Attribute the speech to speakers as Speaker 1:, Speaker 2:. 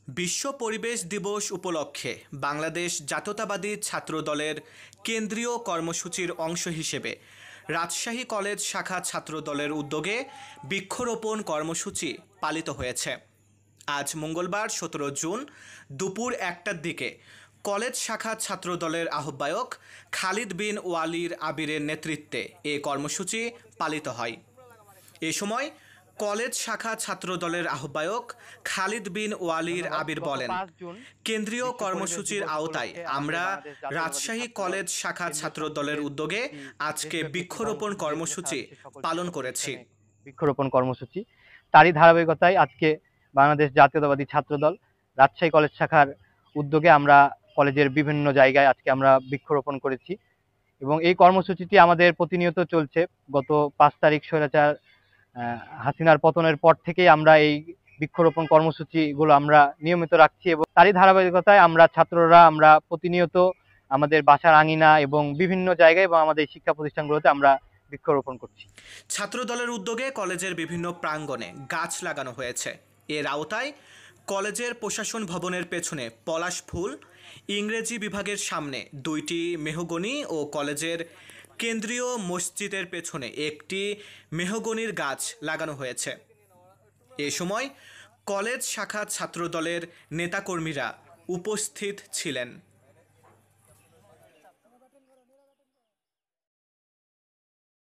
Speaker 1: বিশ্ব পরিবেশ দিবস উপলক্ষে বাংলাদেশ জাতীয়তাবাদী ছাত্র দলের কেন্দ্রীয় কর্মসূচির অংশ হিসেবে রাজশাহী কলেজ শাখা ছাত্র দলের উদ্যোগে বৃক্ষরোপণ কর্মসূচি পালিত হয়েছে। আজ মঙ্গলবার 17 জুন দুপুর 1টার দিকে কলেজ শাখা ছাত্র দলের আহ্বায়ক খালিদ বিন ওয়ালির আবিরের নেতৃত্বে এ কর্মসূচি পালিত হয়। এ সময় কলেজ শাখা ছাত্র দলের আহ্বায়ক খালিদ বিন ওয়ালির আবির বলেন, কেন্দ্রীয় কর্মসূচির আওতায় আমরা রাজশাহী কলেজ শাখা ছাত্র দলের উদ্যোগে আজকে বৃক্ষরোপণ কর্মসূচি পালন করেছি।
Speaker 2: বৃক্ষরোপণ কর্মসূচি তারই ধারাবাহিকতায় আজকে বাংলাদেশ জাতীয়তাবাদী ছাত্র দল রাজশাহী কলেজ শাখার উদ্যোগে আমরা কলেজের বিভিন্ন জায়গায় আজকে আমরা বৃক্ষরোপণ করেছি এবং এই কর্মসূচিটি আমাদের প্রতিনিয়ত চলছে। গত 5 তারিখ স্বৈরাচার হাসিনার পতনের পর থেকেই আমরা এই বৃক্ষরোপণ কর্মসূচিগুলো আমরা নিয়মিত রাখছি এবং তারই ধারাবাহিকতায় আমরা ছাত্ররা আমরা প্রতিনিয়ত আমাদের বাসার আঙিনা এবং বিভিন্ন জায়গায় এবং আমাদের শিক্ষা প্রতিষ্ঠানগুলোতে আমরা বৃক্ষরোপণ করছি।
Speaker 1: ছাত্র দলের উদ্যোগে কলেজের বিভিন্ন প্রাঙ্গণে গাছ লাগানো হয়েছে। এর আওতায় কলেজের প্রশাসন ভবনের পেছনে পলাশ ফুল, ইংরেজি বিভাগের সামনে 2টি মেহগনি ও কলেজের কেন্দ্রীয় মসজিদের পেছনে একটি মেহগনির গাছ লাগানো হয়েছে। এ সময় কলেজ শাখা ছাত্র দলের নেতাকর্মীরা উপস্থিত ছিলেন।